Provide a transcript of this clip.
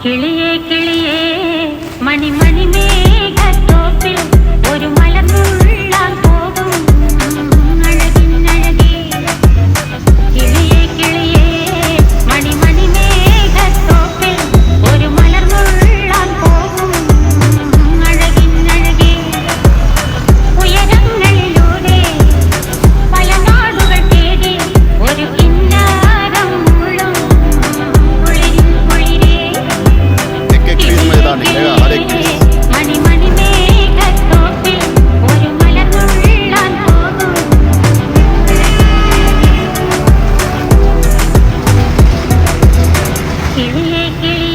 കിളിയേ കിളിയേ മണിമണി മേഘത്തോപ്പിൽ ഒരു മലർന്നുള്ളാൻ പോകും അഴകിനഴകേ. കിളിയേ കിളിയേ മണിമണി മേഘത്തോപ്പിൽ ഒരു മലർന്നുള്ളാൻ പോകും അഴകിനഴകേ. ഉയരങ്ങളിലൂടെ പല നാടുകൾ തേടി ഒരു കിന്നാരം മുള്ളും കുളിരിൻ കുളിരേ. മണിമണി മേഘത്തോപ്പിൽ ഒരു മലർന്നുള്ളാൻ പോകും. കിളിയേ കിളിയേ